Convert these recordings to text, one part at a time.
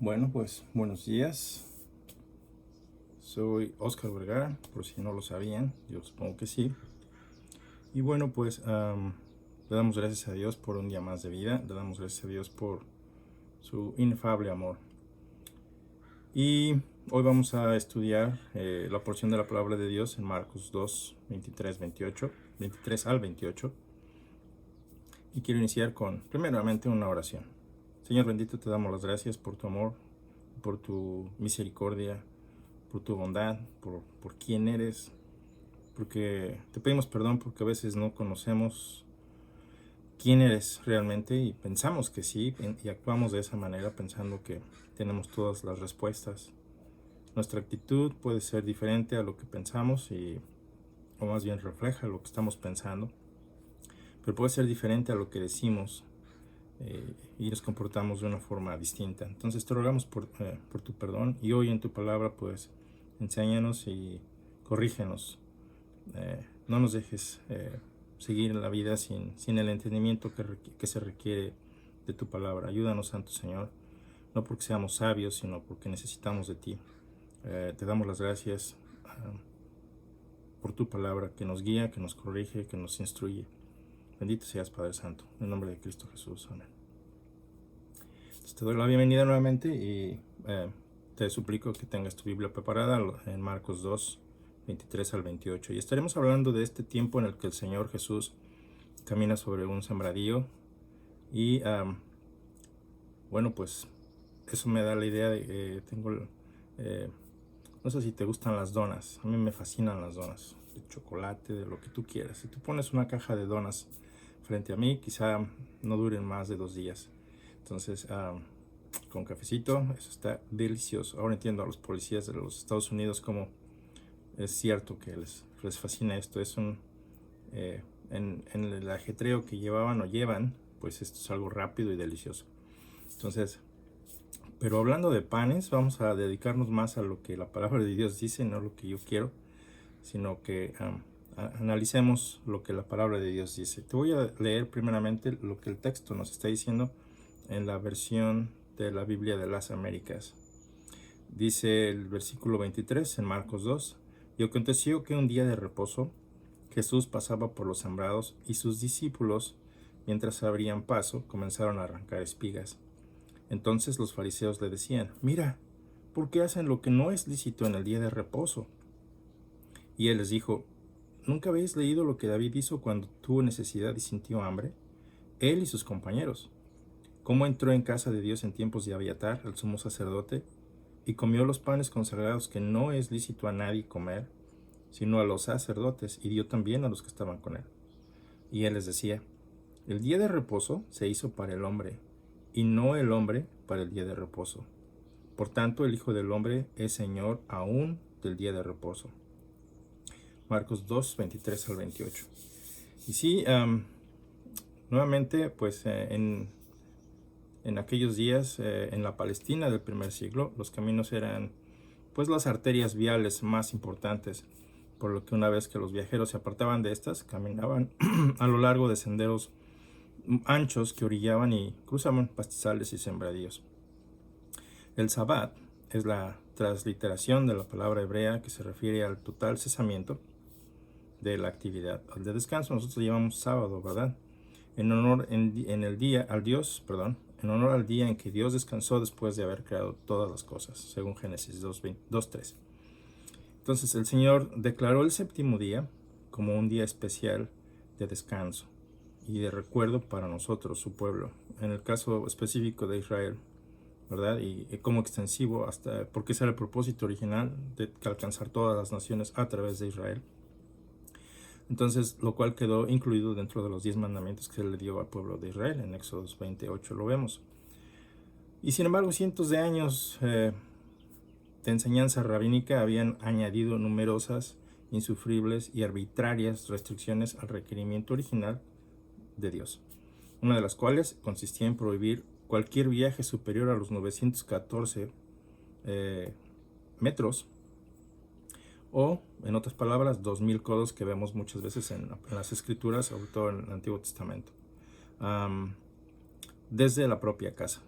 Bueno, pues buenos días. Soy Oscar Vergara, por si no lo sabían, yo supongo que sí. Y bueno, pues le damos gracias a Dios por un día más de vida, le damos gracias a Dios por su inefable amor. Y hoy vamos a estudiar la porción de la palabra de Dios en Marcos 2, 23, 28, 23 al 28. Y quiero iniciar con, primeramente, una oración. Señor bendito, te damos las gracias por tu amor, por tu misericordia, por tu bondad, por quién eres, porque te pedimos perdón porque a veces no conocemos quién eres realmente y pensamos que sí y actuamos de esa manera pensando que tenemos todas las respuestas. Nuestra actitud puede ser diferente a lo que pensamos o más bien refleja lo que estamos pensando, pero puede ser diferente a lo que decimos y nos comportamos de una forma distinta. Entonces te rogamos por tu perdón y hoy en tu palabra pues enséñanos y corrígenos. No nos dejes seguir en la vida sin el entendimiento que se requiere de tu palabra. Ayúdanos, Santo Señor, no porque seamos sabios, sino porque necesitamos de ti. Te damos las gracias por tu palabra que nos guía, que nos corrige, que nos instruye. Bendito seas, Padre Santo, en nombre de Cristo Jesús. Amén. Entonces, te doy la bienvenida nuevamente y te suplico que tengas tu Biblia preparada en Marcos 2, 23 al 28. Y estaremos hablando de este tiempo en el que el Señor Jesús camina sobre un sembradío y bueno, pues eso me da la idea de que no sé si te gustan las donas. A mí me fascinan las donas de chocolate, de lo que tú quieras. Si tú pones una caja de donas frente a mí, quizá no duren más de 2 días. Entonces con cafecito, eso está delicioso. Ahora entiendo a los policías de los Estados Unidos cómo es cierto que les fascina esto. Es en el ajetreo que llevaban o llevan, pues esto es algo rápido y delicioso. Entonces, pero hablando de panes, vamos a dedicarnos más a lo que la palabra de Dios dice, no lo que yo quiero, sino que analicemos lo que la palabra de Dios dice. Te voy a leer primeramente lo que el texto nos está diciendo en la versión de la Biblia de las Américas. Dice el versículo 23 en Marcos 2: y aconteció que un día de reposo Jesús pasaba por los sembrados y sus discípulos, mientras abrían paso, comenzaron a arrancar espigas. Entonces los fariseos le decían: mira, ¿por qué hacen lo que no es lícito en el día de reposo? Y él les dijo: ¿nunca habéis leído lo que David hizo cuando tuvo necesidad y sintió hambre? Él y sus compañeros. ¿Cómo entró en casa de Dios en tiempos de Abiatar, el sumo sacerdote, y comió los panes consagrados que no es lícito a nadie comer, sino a los sacerdotes, y dio también a los que estaban con él? Y él les decía: el día de reposo se hizo para el hombre, y no el hombre para el día de reposo. Por tanto, el Hijo del Hombre es Señor aún del día de reposo. Marcos 2, 23 al 28. Y sí, nuevamente, pues en aquellos días, en la Palestina del primer siglo, los caminos eran pues las arterias viales más importantes, por lo que una vez que los viajeros se apartaban de estas, caminaban a lo largo de senderos anchos que orillaban y cruzaban pastizales y sembradíos. El Sabbat es la transliteración de la palabra hebrea que se refiere al total cesamiento de la actividad. Al de descanso nosotros llamamos sábado, ¿verdad? En honor en honor al día en que Dios descansó después de haber creado todas las cosas, según Génesis 2:3. Entonces el Señor declaró el séptimo día como un día especial de descanso y de recuerdo para nosotros, su pueblo, en el caso específico de Israel, ¿verdad? Y como extensivo, porque ese era el propósito original de alcanzar todas las naciones a través de Israel. Entonces, lo cual quedó incluido dentro de los 10 mandamientos que él le dio al pueblo de Israel. En Éxodo 28 lo vemos. Y sin embargo, cientos de años de enseñanza rabínica habían añadido numerosas, insufribles y arbitrarias restricciones al requerimiento original de Dios, una de las cuales consistía en prohibir cualquier viaje superior a los 914 metros, o en otras palabras 2000 codos, que vemos muchas veces en las escrituras, sobre todo en el Antiguo Testamento, desde la propia casa.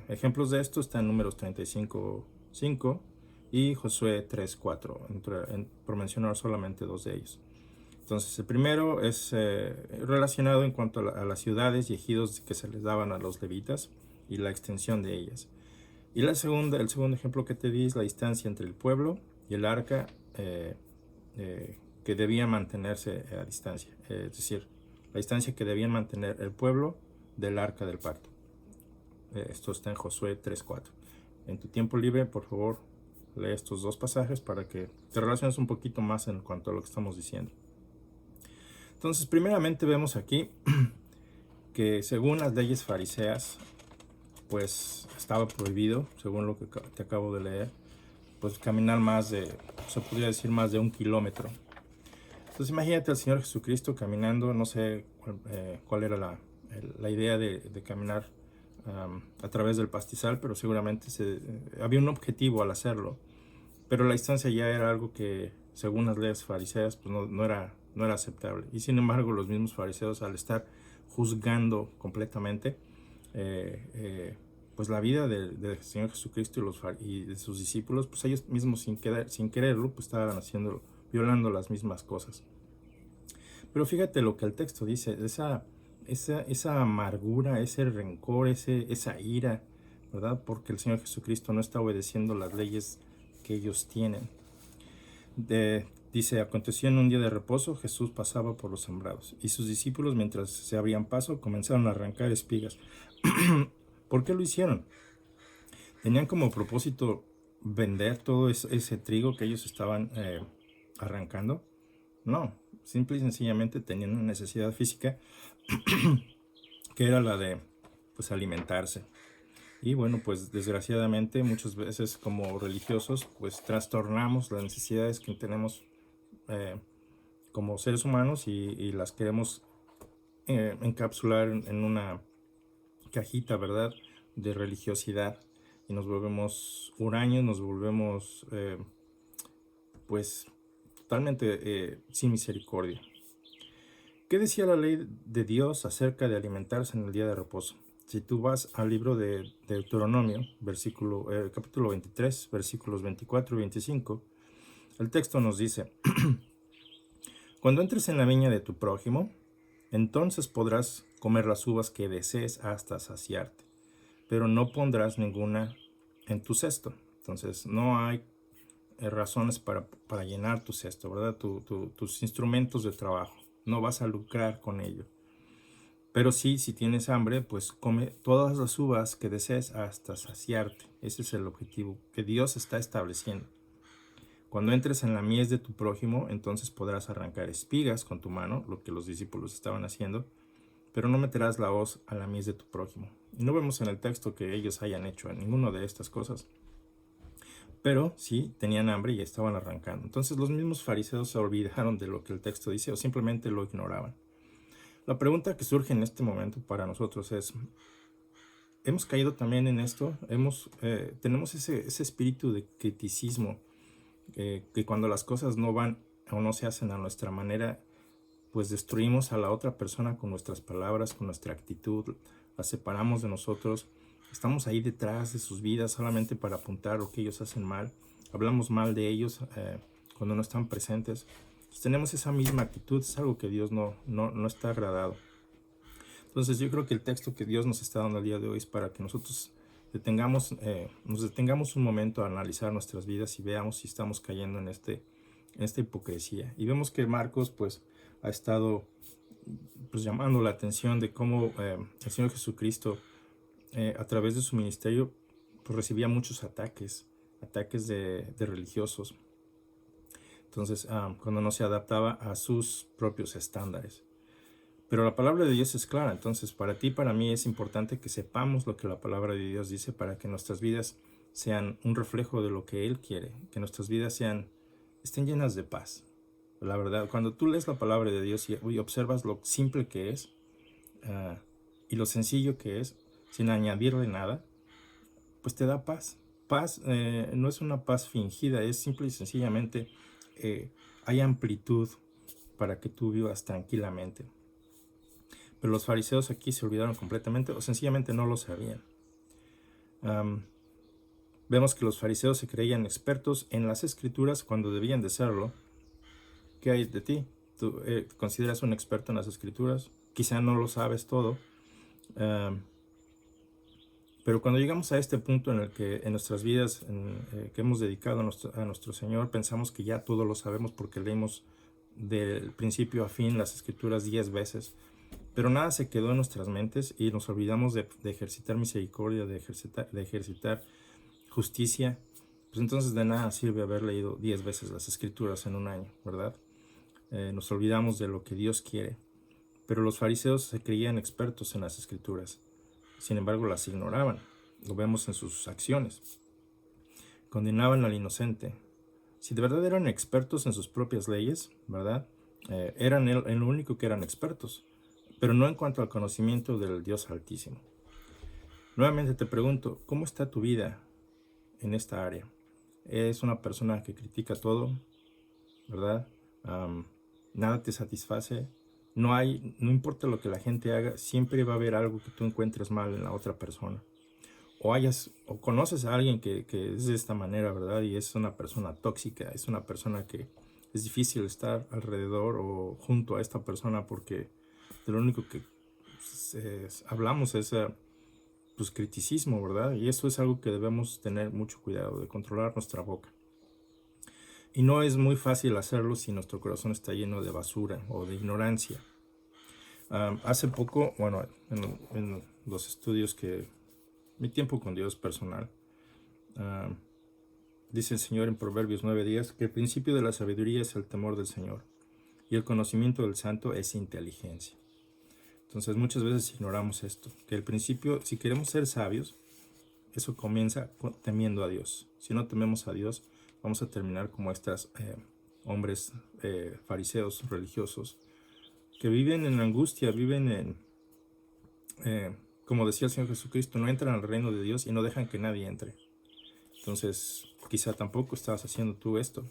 ejemplos de esto están en Números 35:5 y Josué 3:4, por mencionar solamente dos de ellos. Entonces, el primero es relacionado en cuanto a las ciudades y ejidos que se les daban a los levitas y la extensión de ellas. Y el segundo ejemplo que te di es la distancia entre el pueblo y el arca, que debía mantenerse a distancia. Es decir, la distancia que debían mantener el pueblo del arca del pacto. Esto está en Josué 3:4. En tu tiempo libre, por favor, lee estos dos pasajes para que te relaciones un poquito más en cuanto a lo que estamos diciendo. Entonces, primeramente vemos aquí que según las leyes fariseas, pues estaba prohibido, según lo que te acabo de leer, pues caminar se podría decir más de 1 kilómetro. Entonces imagínate al Señor Jesucristo caminando, no sé cuál era la idea de caminar a través del pastizal, pero seguramente había un objetivo al hacerlo. Pero la distancia ya era algo que, según las leyes fariseas, pues no era aceptable. Y sin embargo, los mismos fariseos, al estar juzgando completamente pues la vida del Señor Jesucristo y de sus discípulos, pues ellos mismos sin quererlo, pues estaban violando las mismas cosas. Pero fíjate lo que el texto dice, esa amargura, ese rencor, esa ira, ¿verdad? Porque el Señor Jesucristo no está obedeciendo las leyes que ellos tienen. Dice, aconteció en un día de reposo, Jesús pasaba por los sembrados, y sus discípulos, mientras se abrían paso, comenzaron a arrancar espigas. ¿Por qué lo hicieron? ¿Tenían como propósito vender todo ese trigo que ellos estaban arrancando? No, simple y sencillamente tenían una necesidad física que era la de pues alimentarse. Y bueno, pues desgraciadamente muchas veces como religiosos pues trastornamos las necesidades que tenemos como seres humanos y las queremos encapsular en una cajita, ¿verdad?, de religiosidad, y nos volvemos huraños, nos volvemos pues totalmente sin misericordia. ¿Qué decía la ley de Dios acerca de alimentarse en el día de reposo? Si tú vas al libro de Deuteronomio, capítulo 23, versículos 24 y 25, el texto nos dice, cuando entres en la viña de tu prójimo, entonces podrás comer las uvas que desees hasta saciarte, pero no pondrás ninguna en tu cesto. Entonces no hay razones para llenar tu cesto, ¿verdad? Tus instrumentos de trabajo. No vas a lucrar con ello. Pero sí, si tienes hambre, pues come todas las uvas que desees hasta saciarte. Ese es el objetivo que Dios está estableciendo. Cuando entres en la mies de tu prójimo, entonces podrás arrancar espigas con tu mano, lo que los discípulos estaban haciendo, pero no meterás la hoz a la mies de tu prójimo. Y no vemos en el texto que ellos hayan hecho ninguna de estas cosas. Pero sí tenían hambre y estaban arrancando. Entonces los mismos fariseos se olvidaron de lo que el texto dice o simplemente lo ignoraban. La pregunta que surge en este momento para nosotros es, ¿hemos caído también en esto? ¿Tenemos ese espíritu de criticismo que cuando las cosas no van o no se hacen a nuestra manera, pues destruimos a la otra persona con nuestras palabras, con nuestra actitud, la separamos de nosotros, estamos ahí detrás de sus vidas solamente para apuntar lo que ellos hacen mal, hablamos mal de ellos cuando no están presentes? Pues tenemos esa misma actitud, es algo que Dios no está agradado. Entonces yo creo que el texto que Dios nos está dando el día de hoy es para que nosotros nos detengamos un momento a analizar nuestras vidas y veamos si estamos cayendo en esta hipocresía. Y vemos que Marcos pues ha estado pues llamando la atención de cómo el Señor Jesucristo a través de su ministerio pues recibía muchos ataques de religiosos. Entonces cuando no se adaptaba a sus propios estándares. Pero la palabra de Dios es clara, entonces para ti y para mí es importante que sepamos lo que la palabra de Dios dice para que nuestras vidas sean un reflejo de lo que Él quiere, que nuestras vidas estén llenas de paz. La verdad, cuando tú lees la palabra de Dios y observas lo simple que es y lo sencillo que es, sin añadirle nada, pues te da paz. Paz no es una paz fingida, es simple y sencillamente hay amplitud para que tú vivas tranquilamente. Pero los fariseos aquí se olvidaron completamente o sencillamente no lo sabían. Am, Vemos que los fariseos se creían expertos en las escrituras cuando debían de serlo. ¿Qué hay de ti? ¿Tú te consideras un experto en las escrituras? Quizá no lo sabes todo. am, pero cuando llegamos a este punto en el que en nuestras vidas que hemos dedicado a nuestro Señor, pensamos que ya todo lo sabemos porque leímos del principio a fin las escrituras 10 veces. Pero nada se quedó en nuestras mentes y nos olvidamos de ejercitar misericordia, de ejercitar justicia. Pues entonces de nada sirve haber leído 10 veces las escrituras en un año, ¿verdad? Nos olvidamos de lo que Dios quiere. Pero los fariseos se creían expertos en las escrituras. Sin embargo, las ignoraban. Lo vemos en sus acciones. Condenaban al inocente. Si de verdad eran expertos en sus propias leyes, ¿verdad? Eran en lo único que eran expertos, pero no en cuanto al conocimiento del Dios Altísimo. Nuevamente te pregunto, ¿cómo está tu vida en esta área? ¿Eres una persona que critica todo, verdad? Nada te satisface. No importa lo que la gente haga, siempre va a haber algo que tú encuentres mal en la otra persona. O conoces a alguien que es de esta manera, ¿verdad? Y es una persona tóxica, es una persona que es difícil estar alrededor o junto a esta persona porque de lo único que hablamos es pues, criticismo, ¿verdad? Y eso es algo que debemos tener mucho cuidado, de controlar nuestra boca. Y no es muy fácil hacerlo si nuestro corazón está lleno de basura o de ignorancia. Hace poco, bueno, en los estudios mi tiempo con Dios personal, dice el Señor en Proverbios 9:10 que el principio de la sabiduría es el temor del Señor y el conocimiento del santo es inteligencia. Entonces muchas veces ignoramos esto, que el principio, si queremos ser sabios, eso comienza temiendo a Dios. Si no tememos a Dios, vamos a terminar como estos hombres fariseos religiosos que viven en angustia, viven como decía el Señor Jesucristo, no entran al reino de Dios y no dejan que nadie entre. Entonces, quizá tampoco estás haciendo tú esto.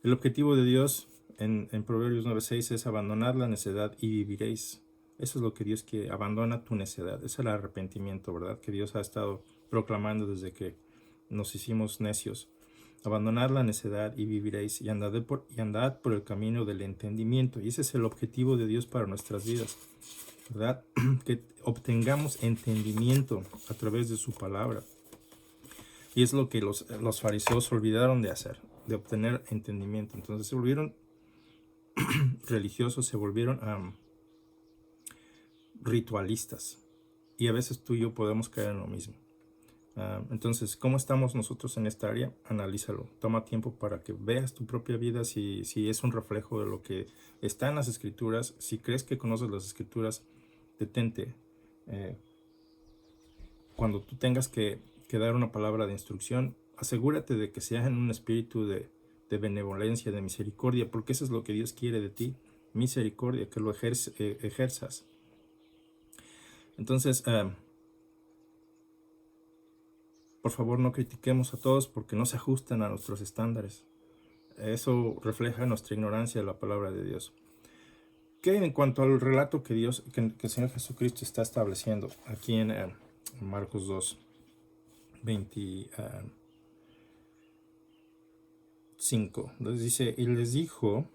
El objetivo de Dios en Proverbios 9:6 es abandonar la necedad y viviréis. Eso es lo que Dios quiere, abandona tu necedad. Es el arrepentimiento, ¿verdad? Que Dios ha estado proclamando desde que nos hicimos necios. Abandonad la necedad y viviréis, y andad por el camino del entendimiento. Y ese es el objetivo de Dios para nuestras vidas, ¿verdad? Que obtengamos entendimiento a través de su palabra. Y es lo que los fariseos olvidaron de hacer, de obtener entendimiento. Entonces se volvieron religiosos, se volvieron ritualistas. Y a veces tú y yo podemos caer en lo mismo. Entonces, ¿cómo estamos nosotros en esta área? Analízalo. Toma tiempo para que veas tu propia vida, si es un reflejo de lo que está en las escrituras. Si crees que conoces las escrituras, detente. Cuando tú tengas que dar una palabra de instrucción, asegúrate de que sea en un espíritu de benevolencia, de misericordia, porque eso es lo que Dios quiere de ti, misericordia, que lo ejerzas. Entonces, por favor, no critiquemos a todos porque no se ajustan a nuestros estándares. Eso refleja nuestra ignorancia de la palabra de Dios. ¿Qué en cuanto al relato que el Señor Jesucristo está estableciendo aquí en Marcos 2, 25? Entonces dice, y les dijo,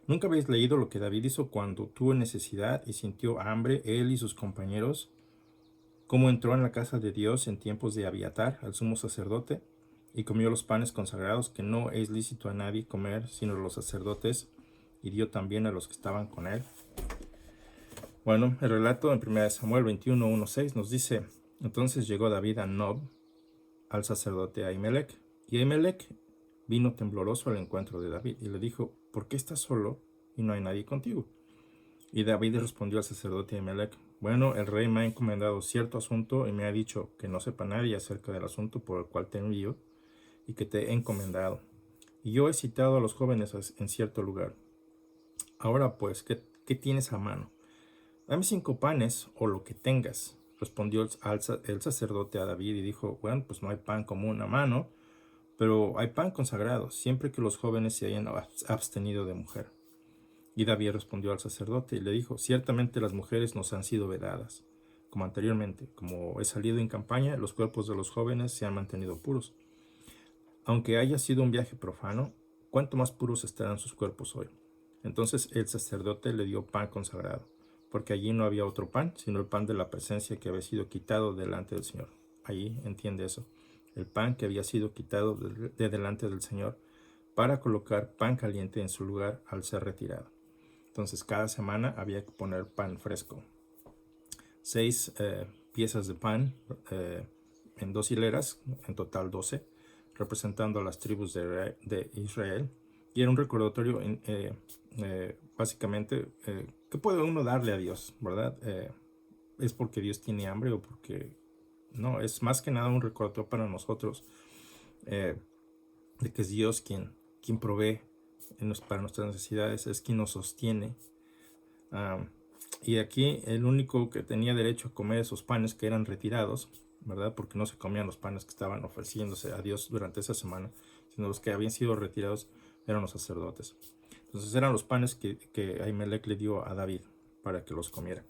¿nunca habéis leído lo que David hizo cuando tuvo necesidad y sintió hambre, él y sus compañeros? ¿Cómo entró en la casa de Dios en tiempos de Abiatar, al sumo sacerdote, y comió los panes consagrados que no es lícito a nadie comer, sino a los sacerdotes, y dio también a los que estaban con él? Bueno, el relato en 1 Samuel 21:1-6 nos dice, entonces llegó David a Nob, al sacerdote Ahimelech, y Ahimelech vino tembloroso al encuentro de David, y le dijo, ¿por qué estás solo y no hay nadie contigo? Y David respondió al sacerdote Ahimelech, bueno, el rey me ha encomendado cierto asunto y me ha dicho que no sepa nadie acerca del asunto por el cual te envío y que te he encomendado. Y yo he citado a los jóvenes en cierto lugar. Ahora pues, ¿qué tienes a mano? Dame 5 panes o lo que tengas. Respondió el sacerdote a David y dijo, bueno, pues no hay pan común a mano, pero hay pan consagrado, siempre que los jóvenes se hayan abstenido de mujer. Y David respondió al sacerdote y le dijo, ciertamente las mujeres nos han sido vedadas, como anteriormente. Como he salido en campaña, los cuerpos de los jóvenes se han mantenido puros. Aunque haya sido un viaje profano, ¿cuánto más puros estarán sus cuerpos hoy? Entonces el sacerdote le dio pan consagrado, porque allí no había otro pan, sino el pan de la presencia que había sido quitado delante del Señor. Allí entiende eso. El pan que había sido quitado de delante del Señor para colocar pan caliente en su lugar al ser retirado. Entonces cada semana había que poner pan fresco. 6 piezas de pan en 2 hileras, en total 12, representando a las tribus de Israel. Y era un recordatorio, básicamente, ¿qué puede uno darle a Dios? ¿Verdad? ¿Es porque Dios tiene hambre o porque...? No, es más que nada un recordatorio para nosotros de que es Dios quien provee para nuestras necesidades, es quien nos sostiene. Y aquí el único que tenía derecho a comer esos panes que eran retirados, ¿verdad? Porque no se comían los panes que estaban ofreciéndose a Dios durante esa semana, sino los que habían sido retirados eran los sacerdotes. Entonces eran los panes que Ahimelech le dio a David para que los comiera.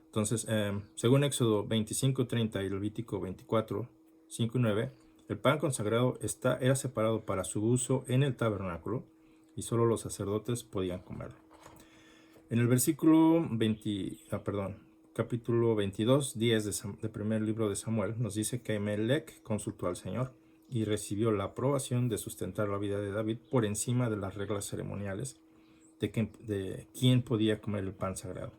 Entonces, según Éxodo 25:30 y Levítico 24:5 y 9, el pan consagrado era separado para su uso en el tabernáculo y solo los sacerdotes podían comerlo. En el versículo capítulo 22, 10 del primer libro de Samuel, nos dice que Ahimelech consultó al Señor y recibió la aprobación de sustentar la vida de David por encima de las reglas ceremoniales de quién podía comer el pan sagrado.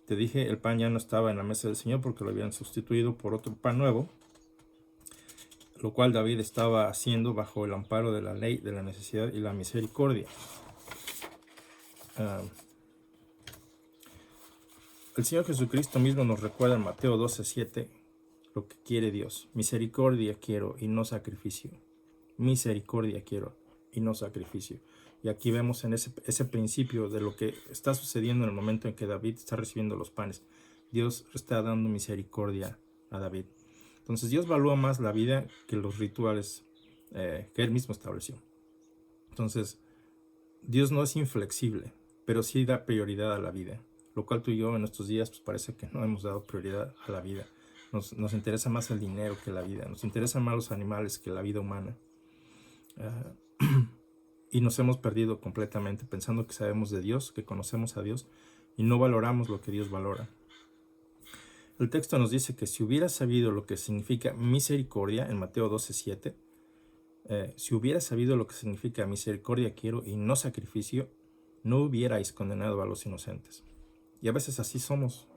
Te dije, el pan ya no estaba en la mesa del Señor porque lo habían sustituido por otro pan nuevo, lo cual David estaba haciendo bajo el amparo de la ley, de la necesidad y la misericordia. El Señor Jesucristo mismo nos recuerda en Mateo 12:7 lo que quiere Dios. Misericordia quiero y no sacrificio. Misericordia quiero y no sacrificio. Y aquí vemos en ese principio de lo que está sucediendo en el momento en que David está recibiendo los panes. Dios está dando misericordia a David. Entonces Dios valúa más la vida que los rituales que Él mismo estableció. Entonces Dios no es inflexible, pero sí da prioridad a la vida. Lo cual tú y yo en estos días pues parece que no hemos dado prioridad a la vida. Nos interesa más el dinero que la vida. Nos interesan más los animales que la vida humana. Y nos hemos perdido completamente pensando que sabemos de Dios, que conocemos a Dios y no valoramos lo que Dios valora. El texto nos dice que si hubieras sabido lo que significa misericordia en Mateo 12:7, si hubieras sabido lo que significa misericordia quiero y no sacrificio, no hubierais condenado a los inocentes. Y a veces así somos.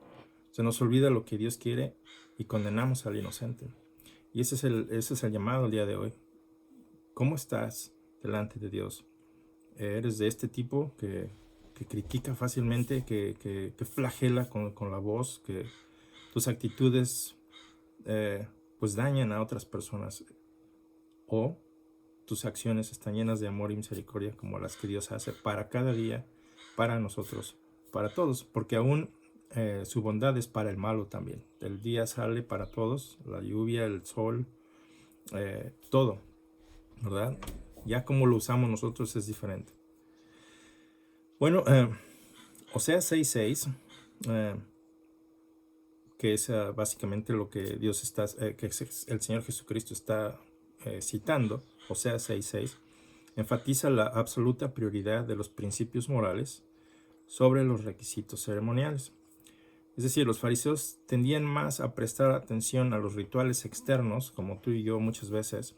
Se nos olvida lo que Dios quiere y condenamos al inocente. Y ese es el llamado el día de hoy. ¿Cómo estás delante de Dios? ¿Eres de este tipo que critica fácilmente, que flagela con la voz, que tus actitudes pues dañan a otras personas? ¿O tus acciones están llenas de amor y misericordia como las que Dios hace para cada día, para nosotros, para todos? Porque aún su bondad es para el malo también. El día sale para todos, la lluvia, el sol, todo, ¿verdad? Ya como lo usamos nosotros es diferente. Bueno, Oseas 6:6, que es básicamente lo que Dios está, que el Señor Jesucristo está citando. Oseas 6:6 enfatiza la absoluta prioridad de los principios morales sobre los requisitos ceremoniales. Es decir, los fariseos tendían más a prestar atención a los rituales externos, como tú y yo muchas veces,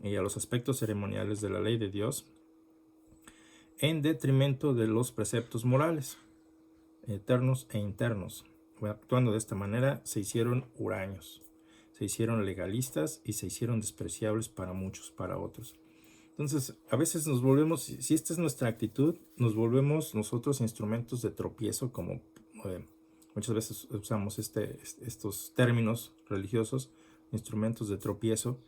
y a los aspectos ceremoniales de la ley de Dios, en detrimento de los preceptos morales, eternos e internos. Actuando de esta manera, se hicieron huraños, se hicieron legalistas y se hicieron despreciables para muchos, para otros. Entonces, a veces nos volvemos, si esta es nuestra actitud, nos volvemos nosotros instrumentos de tropiezo, como muchas veces usamos estos términos religiosos, instrumentos de tropiezo.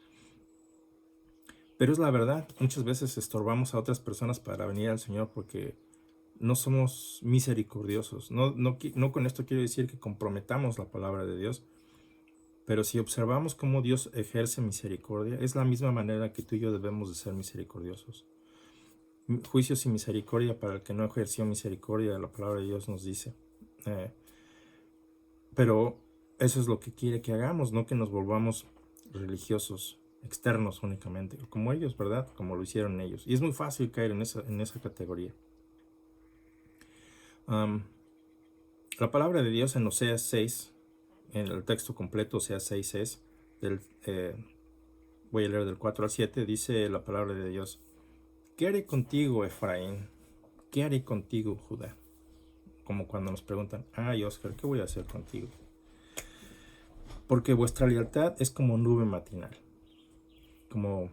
Pero es la verdad, muchas veces estorbamos a otras personas para venir al Señor porque no somos misericordiosos. No con esto quiero decir que comprometamos la palabra de Dios, pero si observamos cómo Dios ejerce misericordia, es la misma manera que tú y yo debemos de ser misericordiosos. Juicio sin misericordia para el que no ejerció misericordia, la palabra de Dios nos dice. Pero eso es lo que quiere que hagamos, no que nos volvamos religiosos externos únicamente, como ellos, ¿verdad? Como lo hicieron ellos. Y es muy fácil caer en esa categoría. La palabra de Dios en Oseas 6, en el texto completo, Oseas 6 es, voy a leer del 4 al 7, dice la palabra de Dios: ¿qué haré contigo, Efraín? ¿Qué haré contigo, Judá? Como cuando nos preguntan, ay, Oscar, ¿qué voy a hacer contigo? Porque vuestra lealtad es como nube matinal, como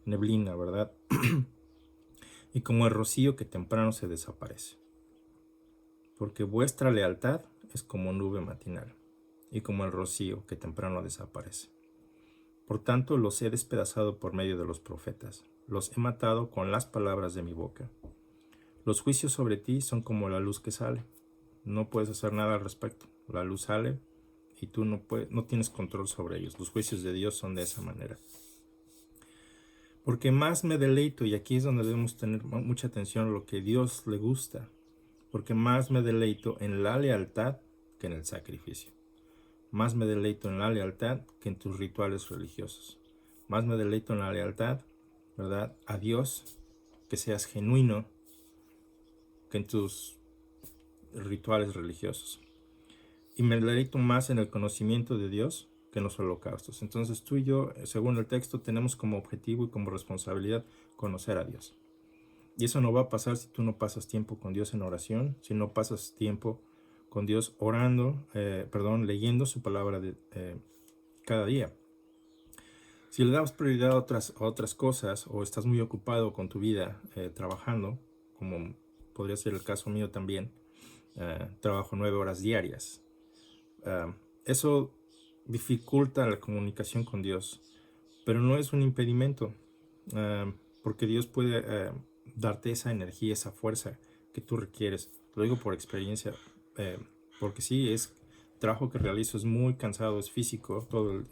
neblina, ¿verdad? Y como el rocío que temprano se desaparece. Porque vuestra lealtad es como nube matinal, y como el rocío que temprano desaparece. Por tanto, los he despedazado por medio de los profetas, los he matado con las palabras de mi boca. Los juicios sobre ti son como la luz que sale. No puedes hacer nada al respecto. La luz sale y tú no tienes control sobre ellos. Los juicios de Dios son de esa manera. Porque más me deleito, y aquí es donde debemos tener mucha atención a lo que Dios le gusta, porque más me deleito en la lealtad que en el sacrificio. Más me deleito en la lealtad que en tus rituales religiosos. Más me deleito en la lealtad, ¿verdad?, a Dios, que seas genuino, que en tus rituales religiosos. Y me deleito más en el conocimiento de Dios que en los holocaustos. Entonces tú y yo, según el texto, tenemos como objetivo y como responsabilidad conocer a Dios. Y eso no va a pasar si tú no pasas tiempo con Dios en oración, si no pasas tiempo con Dios orando, leyendo su palabra cada día. Si le das prioridad a otras cosas, o estás muy ocupado con tu vida trabajando, como podría ser el caso mío también, trabajo 9 horas diarias. Eso dificulta la comunicación con Dios, pero no es un impedimento, porque Dios puede darte esa energía, esa fuerza que tú requieres. Lo digo por experiencia, porque sí, el trabajo que realizo es muy cansado, es físico, todo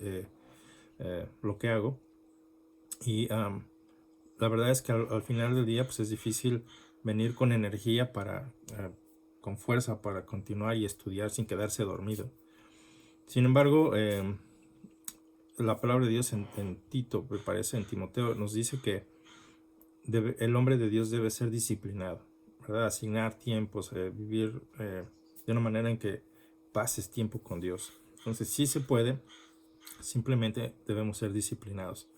lo que hago. Y la verdad es que al final del día pues es difícil venir con energía con fuerza para continuar y estudiar sin quedarse dormido. Sin embargo, la palabra de Dios en Tito, me parece, en Timoteo, nos dice que el hombre de Dios debe ser disciplinado, ¿verdad? Asignar tiempos, vivir de una manera en que pases tiempo con Dios. Entonces sí se puede, simplemente debemos ser disciplinados.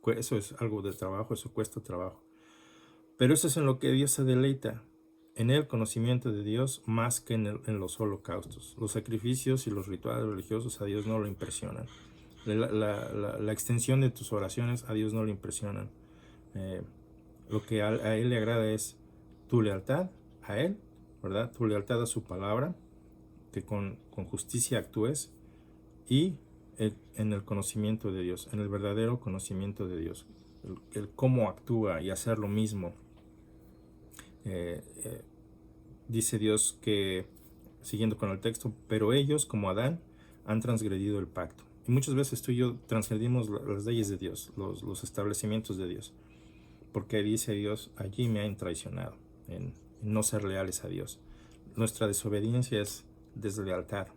Eso es algo de trabajo, eso cuesta trabajo. Pero eso es en lo que Dios se deleita, en el conocimiento de Dios más que en los holocaustos. Los sacrificios y los rituales religiosos a Dios no lo impresionan. La extensión de tus oraciones a Dios no le impresionan. Lo que a Él le agrada es tu lealtad a Él, ¿verdad? Tu lealtad a su palabra, que con justicia actúes, y en el conocimiento de Dios, en el verdadero conocimiento de Dios, el cómo actúa y hacer lo mismo. Dice Dios que, siguiendo con el texto, pero ellos, como Adán, han transgredido el pacto. Y muchas veces tú y yo transgredimos las leyes de Dios, los establecimientos de Dios, porque dice Dios, allí me han traicionado, en no ser leales a Dios. Nuestra desobediencia es deslealtad.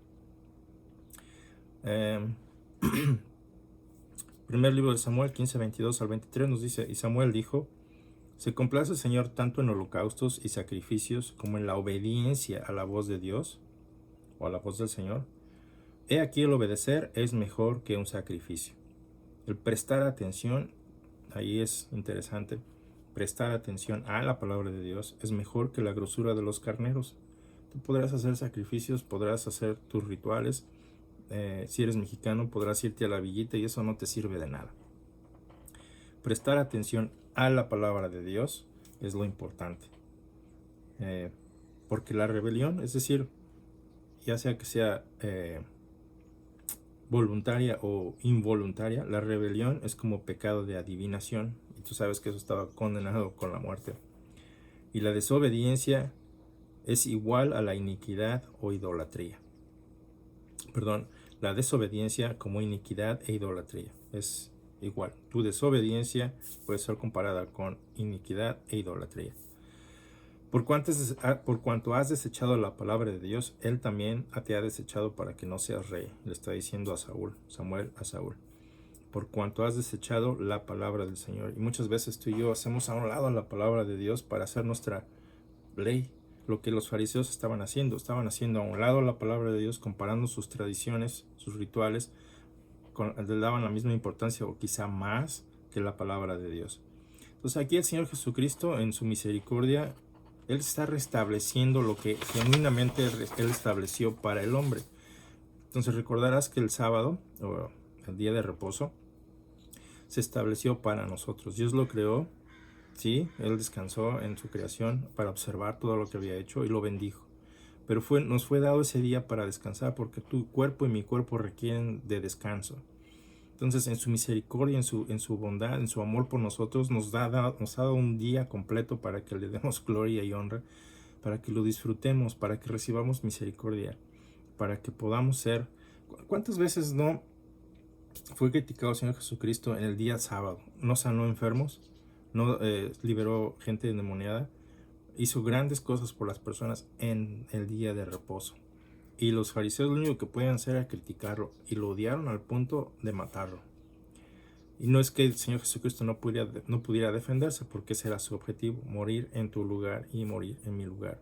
Primer libro de Samuel 15, 22 al 23 nos dice: y Samuel dijo: ¿se complace el Señor tanto en holocaustos y sacrificios como en la obediencia a la voz de Dios o a la voz del Señor? He aquí, el obedecer es mejor que un sacrificio. El prestar atención, ahí es interesante, prestar atención a la palabra de Dios es mejor que la grosura de los carneros. Tú podrás hacer sacrificios, podrás hacer tus rituales. Si eres mexicano, podrás irte a la villita y eso no te sirve de nada. Prestar atención a la palabra de Dios es lo importante. Porque la rebelión, es decir, ya sea que sea voluntaria o involuntaria, la rebelión es como pecado de adivinación, y tú sabes que eso estaba condenado con la muerte. Y la desobediencia es igual a la iniquidad o idolatría. Perdón, la desobediencia como iniquidad e idolatría es igual. Tu desobediencia puede ser comparada con iniquidad e idolatría. Por cuanto has desechado la palabra de Dios, Él también te ha desechado para que no seas rey. Le está diciendo a Samuel a Saúl. Por cuanto has desechado la palabra del Señor. Y muchas veces tú y yo hacemos a un lado la palabra de Dios para hacer nuestra ley. Lo que los fariseos estaban haciendo a un lado la palabra de Dios, comparando sus tradiciones, sus rituales, le daban la misma importancia o quizá más que la palabra de Dios. Entonces aquí el Señor Jesucristo, en su misericordia, Él está restableciendo lo que genuinamente Él estableció para el hombre. Entonces recordarás que el sábado, o el día de reposo, se estableció para nosotros. Dios lo creó, sí, Él descansó en su creación para observar todo lo que había hecho y lo bendijo. Pero nos fue dado ese día para descansar, porque tu cuerpo y mi cuerpo requieren de descanso. Entonces, en su misericordia, en su bondad, en su amor por nosotros, nos ha dado un día completo para que le demos gloria y honra, para que lo disfrutemos, para que recibamos misericordia, para que podamos ser... ¿Cuántas veces no fue criticado el Señor Jesucristo en el día sábado? No sanó enfermos, no liberó gente endemoniada, hizo grandes cosas por las personas en el día de reposo. Y los fariseos lo único que podían hacer era criticarlo, y lo odiaron al punto de matarlo. Y no es que el Señor Jesucristo no pudiera defenderse, porque ese era su objetivo, morir en tu lugar y morir en mi lugar.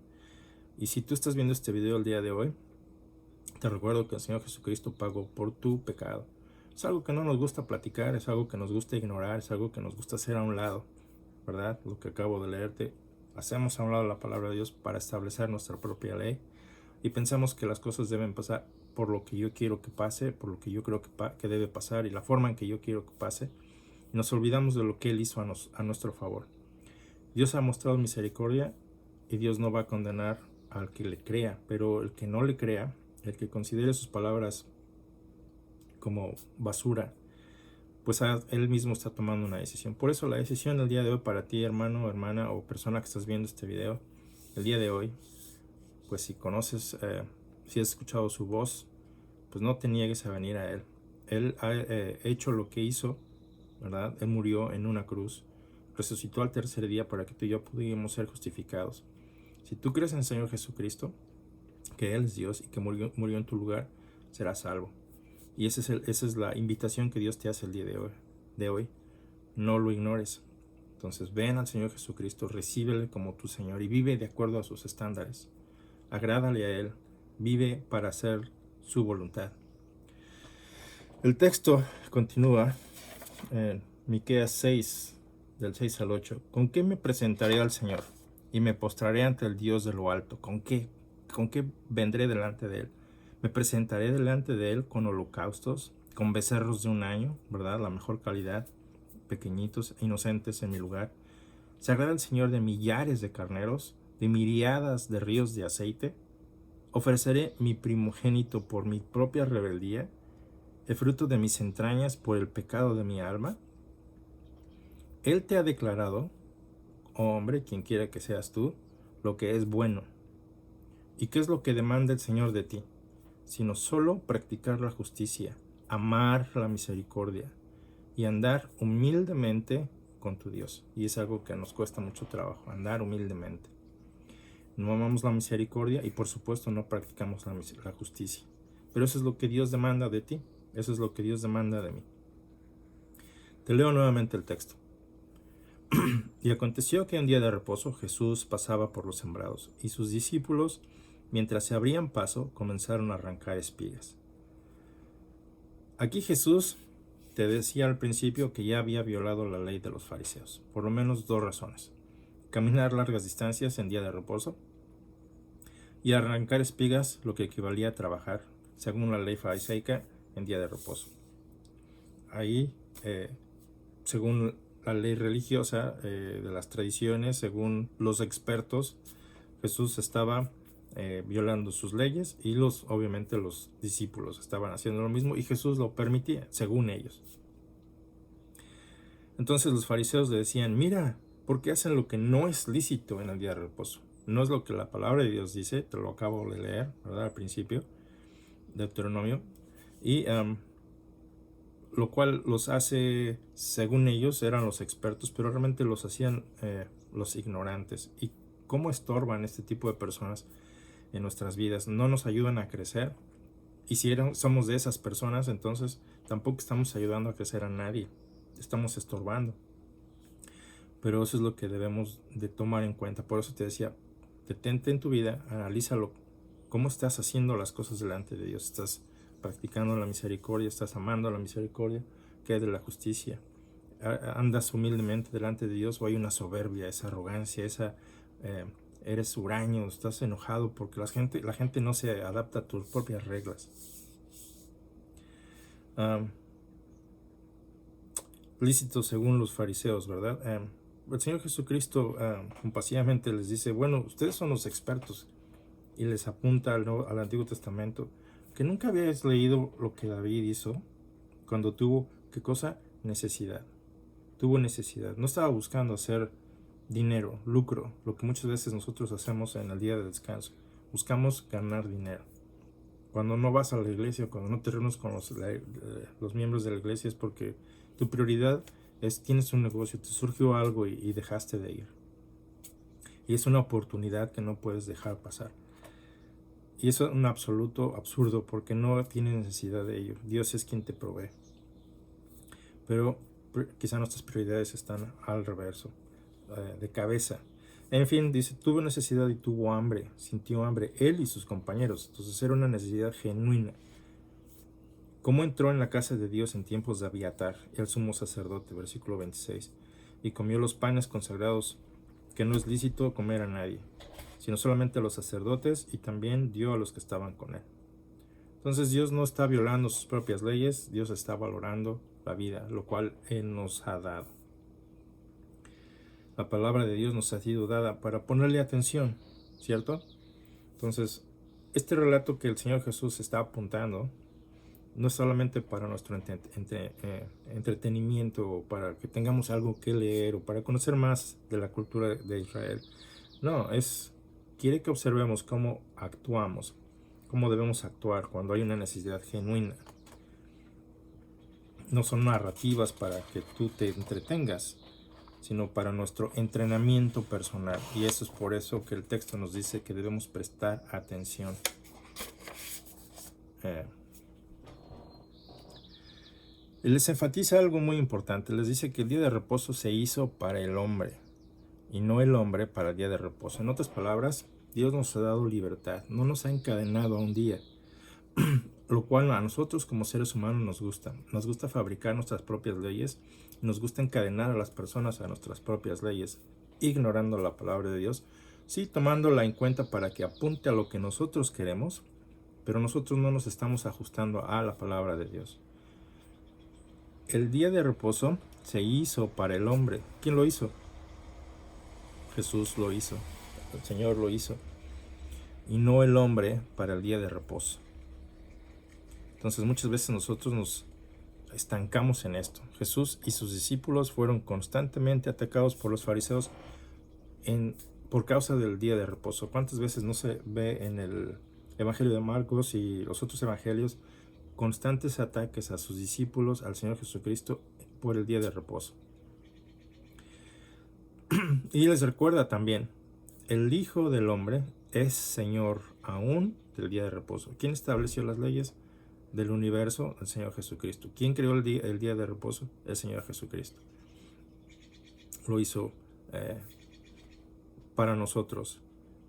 Y si tú estás viendo este video el día de hoy, te recuerdo que el Señor Jesucristo pagó por tu pecado. Es algo que no nos gusta platicar, es algo que nos gusta ignorar, es algo que nos gusta hacer a un lado, ¿verdad? Lo que acabo de leerte, hacemos a un lado la palabra de Dios para establecer nuestra propia ley. Y pensamos que las cosas deben pasar por lo que yo quiero que pase, por lo que yo creo que debe pasar y la forma en que yo quiero que pase. Y nos olvidamos de lo que Él hizo a nuestro favor. Dios ha mostrado misericordia y Dios no va a condenar al que le crea, pero el que no le crea, el que considere sus palabras como basura, pues Él mismo está tomando una decisión. Por eso la decisión del día de hoy para ti, hermano, hermana o persona que estás viendo este video, el día de hoy, pues si conoces, si has escuchado su voz, pues no te niegues a venir a Él. Él ha hecho lo que hizo, ¿verdad? Él murió en una cruz, resucitó al tercer día para que tú y yo pudiéramos ser justificados. Si tú crees en el Señor Jesucristo, que Él es Dios y que murió en tu lugar, serás salvo. Y esa es la invitación que Dios te hace el día de hoy. No lo ignores. Entonces ven al Señor Jesucristo, recíbele como tu Señor y vive de acuerdo a sus estándares. Agrádale a Él, vive para hacer su voluntad. El texto continúa en Miqueas 6, del 6 al 8. ¿Con qué me presentaré al Señor? Y me postraré ante el Dios de lo alto. ¿Con qué vendré delante de Él? Me presentaré delante de Él con holocaustos, con becerros de un año, ¿verdad? La mejor calidad, pequeñitos e inocentes en mi lugar. ¿Se agrada el Señor de millares de carneros, de miriadas de ríos de aceite? ¿Ofreceré mi primogénito por mi propia rebeldía, el fruto de mis entrañas por el pecado de mi alma? Él te ha declarado, oh hombre, quien quiera que seas tú, lo que es bueno. ¿Y qué es lo que demanda el Señor de ti? Sino solo practicar la justicia, amar la misericordia y andar humildemente con tu Dios. Y es algo que nos cuesta mucho trabajo, andar humildemente. No amamos la misericordia y por supuesto no practicamos la justicia. Pero eso es lo que Dios demanda de ti. Eso es lo que Dios demanda de mí. Te leo nuevamente el texto. Y aconteció que un día de reposo Jesús pasaba por los sembrados, y sus discípulos, mientras se abrían paso, comenzaron a arrancar espigas. Aquí Jesús te decía al principio que ya había violado la ley de los fariseos, por lo menos dos razones: caminar largas distancias en día de reposo, y arrancar espigas, lo que equivalía a trabajar, según la ley fariseica, en día de reposo. Ahí, según la ley religiosa de las tradiciones, según los expertos, Jesús estaba violando sus leyes y obviamente los discípulos estaban haciendo lo mismo y Jesús lo permitía, según ellos. Entonces los fariseos le decían: mira, ¿por qué hacen lo que no es lícito en el día de reposo? No es lo que la palabra de Dios dice, te lo acabo de leer, ¿verdad? Al principio, Deuteronomio, y lo cual los hace, según ellos, eran los expertos, pero realmente los hacían los ignorantes. Y cómo estorban este tipo de personas en nuestras vidas. No nos ayudan a crecer. Y si somos de esas personas, entonces tampoco estamos ayudando a crecer a nadie. Estamos estorbando. Pero eso es lo que debemos de tomar en cuenta. Por eso te decía, detente en tu vida, analízalo. ¿Cómo estás haciendo las cosas delante de Dios? ¿Estás practicando la misericordia? ¿Estás amando la misericordia? ¿Qué hay de la justicia? ¿Andas humildemente delante de Dios o hay una soberbia, esa arrogancia, eres huraño, estás enojado porque la gente no se adapta a tus propias reglas? Lícito según los fariseos, ¿verdad? El Señor Jesucristo compasivamente les dice, bueno, ustedes son los expertos, y les apunta al Antiguo Testamento, que nunca habías leído lo que David hizo cuando tuvo, ¿qué cosa? Necesidad. Tuvo necesidad. No estaba buscando hacer dinero, lucro, lo que muchas veces nosotros hacemos en el día de descanso. Buscamos ganar dinero. Cuando no vas a la iglesia, cuando no te reúnes con los miembros de la iglesia, es porque tu prioridad es, tienes un negocio, te surgió algo y dejaste de ir. Y es una oportunidad que no puedes dejar pasar. Y eso es un absoluto absurdo porque no tiene necesidad de ello. Dios es quien te provee. Pero quizá nuestras prioridades están al reverso, de cabeza. En fin, dice, tuvo necesidad y tuvo hambre, sintió hambre, él y sus compañeros. Entonces era una necesidad genuina. ¿Cómo entró en la casa de Dios en tiempos de Abiatar, el sumo sacerdote? Versículo 26. Y comió los panes consagrados, que no es lícito comer a nadie, sino solamente a los sacerdotes, y también dio a los que estaban con él. Entonces Dios no está violando sus propias leyes, Dios está valorando la vida, lo cual Él nos ha dado. La palabra de Dios nos ha sido dada para ponerle atención, ¿cierto? Entonces, este relato que el Señor Jesús está apuntando no es solamente para nuestro entretenimiento o para que tengamos algo que leer o para conocer más de la cultura de Israel. No, quiere que observemos cómo actuamos, cómo debemos actuar cuando hay una necesidad genuina. No son narrativas para que tú te entretengas, sino para nuestro entrenamiento personal. Y eso es por eso que el texto nos dice que debemos prestar atención. Les enfatiza algo muy importante. Les dice que el día de reposo se hizo para el hombre y no el hombre para el día de reposo. En otras palabras, Dios nos ha dado libertad, no nos ha encadenado a un día, lo cual a nosotros como seres humanos nos gusta. Nos gusta fabricar nuestras propias leyes, nos gusta encadenar a las personas a nuestras propias leyes, ignorando la palabra de Dios, sí tomándola en cuenta para que apunte a lo que nosotros queremos, pero nosotros no nos estamos ajustando a la palabra de Dios. El día de reposo se hizo para el hombre. ¿Quién lo hizo? Jesús lo hizo, el Señor lo hizo, y no el hombre para el día de reposo. Entonces muchas veces nosotros nos estancamos en esto. Jesús y sus discípulos fueron constantemente atacados por los fariseos por causa del día de reposo. ¿Cuántas veces no se ve en el Evangelio de Marcos y los otros evangelios constantes ataques a sus discípulos, al Señor Jesucristo, por el día de reposo? Y les recuerda también, el Hijo del Hombre es Señor aún del día de reposo. ¿Quién estableció las leyes del universo? El Señor Jesucristo. ¿Quién creó el día de reposo? El Señor Jesucristo. Lo hizo para nosotros.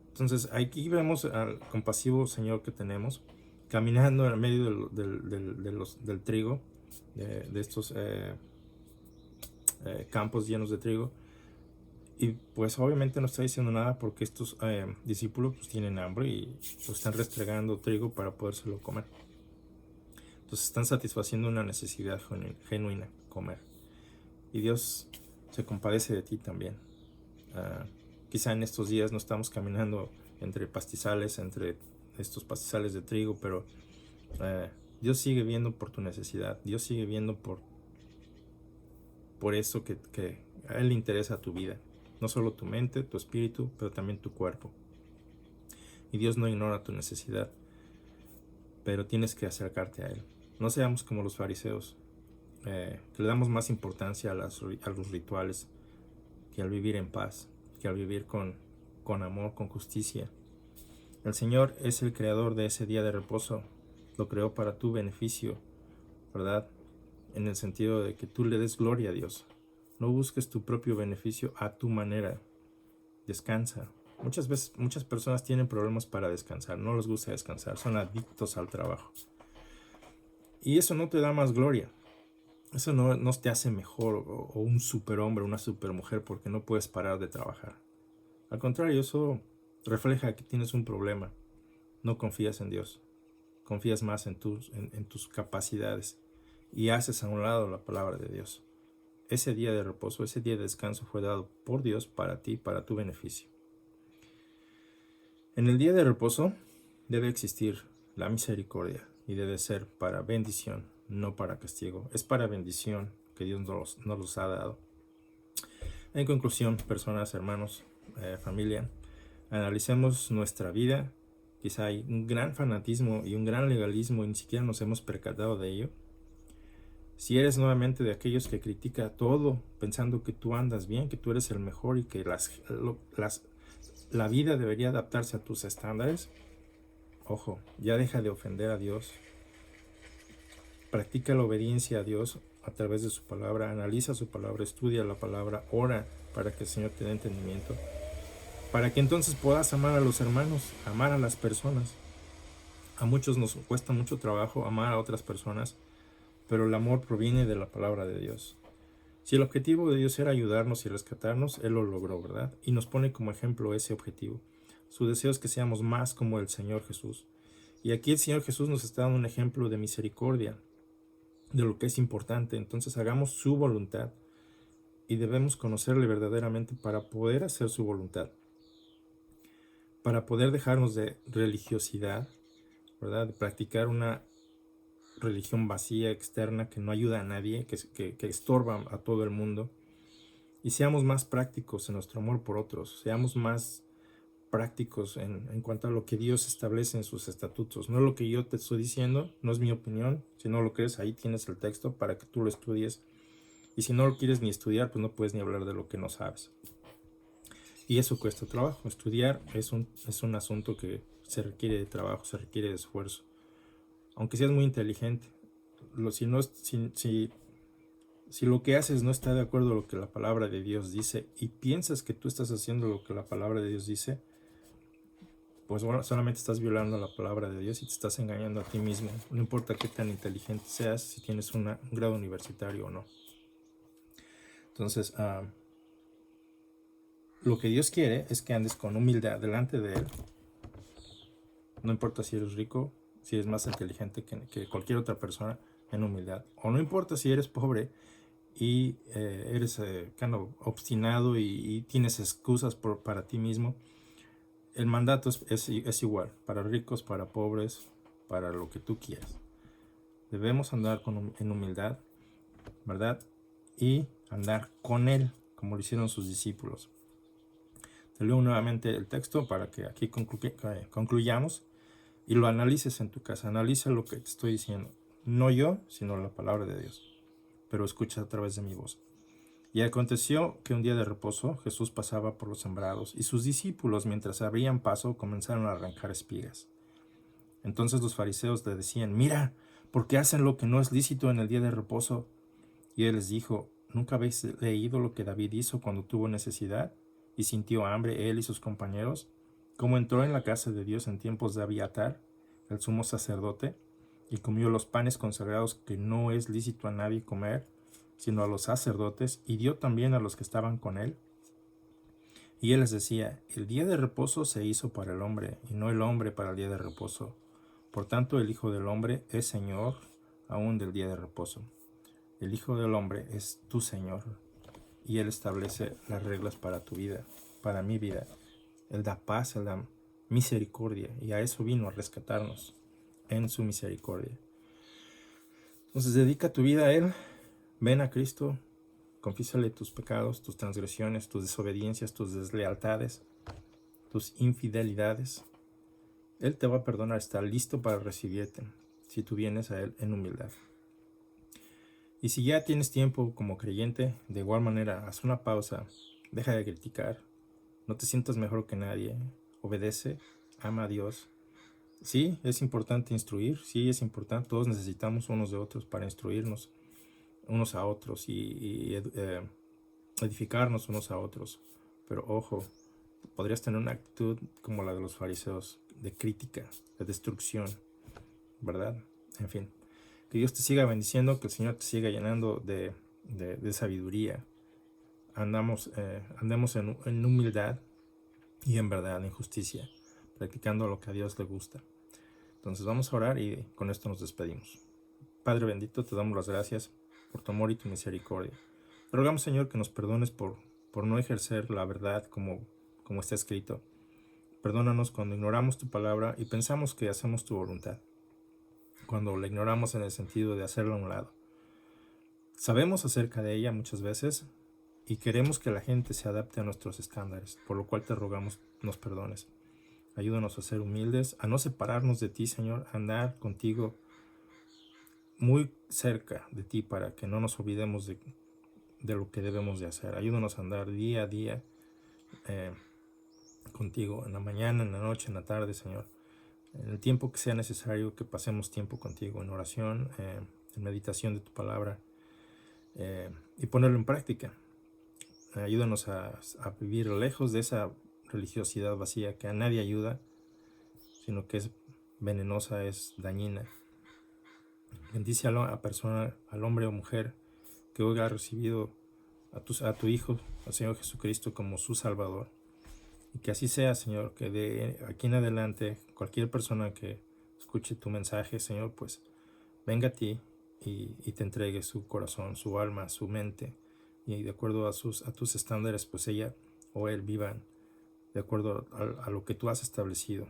Entonces aquí vemos al compasivo Señor que tenemos, caminando en medio del trigo, de estos campos llenos de trigo. Y pues obviamente no está diciendo nada porque estos discípulos pues tienen hambre y pues están restregando trigo para podérselo comer. Entonces están satisfaciendo una necesidad genuina, comer. Y Dios se compadece de ti también. Quizá en estos días no estamos caminando entre estos pastizales de trigo, pero Dios sigue viendo por tu necesidad. Dios sigue viendo por eso que a Él le interesa tu vida. No solo tu mente, tu espíritu, pero también tu cuerpo. Y Dios no ignora tu necesidad, pero tienes que acercarte a Él. No seamos como los fariseos, que le damos más importancia a los rituales que al vivir en paz, que al vivir con con amor, con justicia. El Señor es el creador de ese día de reposo. Lo creó para tu beneficio, ¿verdad? En el sentido de que tú le des gloria a Dios. No busques tu propio beneficio a tu manera. Descansa. Muchas veces, muchas personas tienen problemas para descansar. No les gusta descansar. Son adictos al trabajo. Y eso no te da más gloria. Eso no te hace mejor o un superhombre, una supermujer porque no puedes parar de trabajar. Al contrario, eso refleja que tienes un problema. No confías en Dios. Confías más en tus capacidades y haces a un lado la palabra de Dios. Ese día de reposo, ese día de descanso fue dado por Dios para ti, para tu beneficio. En el día de reposo debe existir la misericordia y debe ser para bendición, no para castigo. Es para bendición que Dios nos los ha dado. En conclusión, personas, hermanos, familia, analicemos nuestra vida. Quizá hay un gran fanatismo y un gran legalismo y ni siquiera nos hemos percatado de ello. Si eres nuevamente de aquellos que critica todo pensando que tú andas bien, que tú eres el mejor y que la vida debería adaptarse a tus estándares, ojo, ya deja de ofender a Dios. Practica la obediencia a Dios a través de su palabra, analiza su palabra, estudia la palabra, ora para que el Señor te dé entendimiento, para que entonces puedas amar a los hermanos, amar a las personas. A muchos nos cuesta mucho trabajo amar a otras personas, pero el amor proviene de la palabra de Dios. Si el objetivo de Dios era ayudarnos y rescatarnos, Él lo logró, ¿verdad? Y nos pone como ejemplo ese objetivo. Su deseo es que seamos más como el Señor Jesús. Y aquí el Señor Jesús nos está dando un ejemplo de misericordia, de lo que es importante. Entonces hagamos su voluntad y debemos conocerle verdaderamente para poder hacer su voluntad, para poder dejarnos de religiosidad, ¿verdad? De practicar una religión vacía, externa, que no ayuda a nadie, que estorba a todo el mundo. Y seamos más prácticos en nuestro amor por otros, seamos más prácticos en cuanto a lo que Dios establece en sus estatutos. No lo que yo te estoy diciendo, no es mi opinión. Si no lo crees, ahí tienes el texto para que tú lo estudies. Y si no lo quieres ni estudiar, pues no puedes ni hablar de lo que no sabes. Y eso cuesta trabajo. Estudiar es un asunto que se requiere de trabajo, se requiere de esfuerzo. Aunque seas muy inteligente, si lo que haces no está de acuerdo a lo que la palabra de Dios dice y piensas que tú estás haciendo lo que la palabra de Dios dice, pues bueno, solamente estás violando la palabra de Dios y te estás engañando a ti mismo. No importa qué tan inteligente seas, si tienes un grado universitario o no. Entonces, lo que Dios quiere es que andes con humildad delante de Él. No importa si eres rico, si eres más inteligente que cualquier otra persona, en humildad. O no importa si eres pobre y eres obstinado y tienes excusas para ti mismo. El mandato es igual, para ricos, para pobres, para lo que tú quieras. Debemos andar en humildad, ¿verdad? Y andar con Él, como lo hicieron sus discípulos. Te leo nuevamente el texto para que aquí concluyamos y lo analices en tu casa. Analiza lo que te estoy diciendo. No yo, sino la palabra de Dios. Pero escucha a través de mi voz. Y aconteció que un día de reposo Jesús pasaba por los sembrados, y sus discípulos, mientras abrían paso, comenzaron a arrancar espigas. Entonces los fariseos le decían: mira, ¿por qué hacen lo que no es lícito en el día de reposo? Y él les dijo: ¿nunca habéis leído lo que David hizo cuando tuvo necesidad y sintió hambre, él y sus compañeros? Cómo entró en la casa de Dios en tiempos de Abiatar, el sumo sacerdote, y comió los panes consagrados que no es lícito a nadie comer, sino a los sacerdotes, y dio también a los que estaban con él. Y él les decía: el día de reposo se hizo para el hombre, y no el hombre para el día de reposo. Por tanto, el Hijo del Hombre es Señor aún del día de reposo. El Hijo del Hombre es tu Señor, y Él establece las reglas para tu vida, para mi vida. Él da paz, Él da misericordia, y a eso vino a rescatarnos en su misericordia. Entonces dedica tu vida a Él, ven a Cristo, confiésale tus pecados, tus transgresiones, tus desobediencias, tus deslealtades, tus infidelidades. Él te va a perdonar, está listo para recibirte si tú vienes a Él en humildad. Y si ya tienes tiempo como creyente, de igual manera, haz una pausa, deja de criticar, No te sientas mejor que nadie. Obedece, ama a Dios. Sí, es importante instruir, sí, es importante. Todos necesitamos unos de otros para instruirnos unos a otros y edificarnos unos a otros. Pero ojo, podrías tener una actitud como la de los fariseos, de crítica, de destrucción, ¿verdad? En fin, que Dios te siga bendiciendo, que el Señor te siga llenando de sabiduría. Andemos en humildad y en verdad, en justicia, practicando lo que a Dios le gusta. Entonces vamos a orar y con esto nos despedimos. Padre bendito, te damos las gracias por tu amor y tu misericordia. Te rogamos, Señor, que nos perdones por no ejercer la verdad como está escrito. Perdónanos cuando ignoramos tu palabra y pensamos que hacemos tu voluntad, cuando la ignoramos en el sentido de hacerla a un lado. Sabemos acerca de ella muchas veces y queremos que la gente se adapte a nuestros estándares, por lo cual te rogamos nos perdones. Ayúdanos a ser humildes, a no separarnos de ti, Señor, a andar contigo muy cerca de ti para que no nos olvidemos de lo que debemos de hacer. Ayúdanos a andar día a día contigo, en la mañana, en la noche, en la tarde, Señor. En el tiempo que sea necesario, que pasemos tiempo contigo en oración, en meditación de tu palabra y ponerlo en práctica. Ayúdanos a vivir lejos de esa religiosidad vacía que a nadie ayuda, sino que es venenosa, es dañina. Bendice a la persona, al hombre o mujer que hoy ha recibido a tu Hijo, al Señor Jesucristo, como su Salvador. Y que así sea, Señor, que de aquí en adelante cualquier persona que escuche tu mensaje, Señor, pues venga a ti y te entregue su corazón, su alma, su mente. Y de acuerdo a tus estándares, pues ella o él vivan de acuerdo a lo que tú has establecido,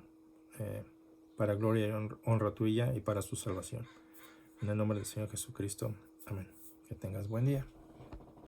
para gloria y honra tuya y para su salvación. En el nombre del Señor Jesucristo. Amén. Que tengas buen día.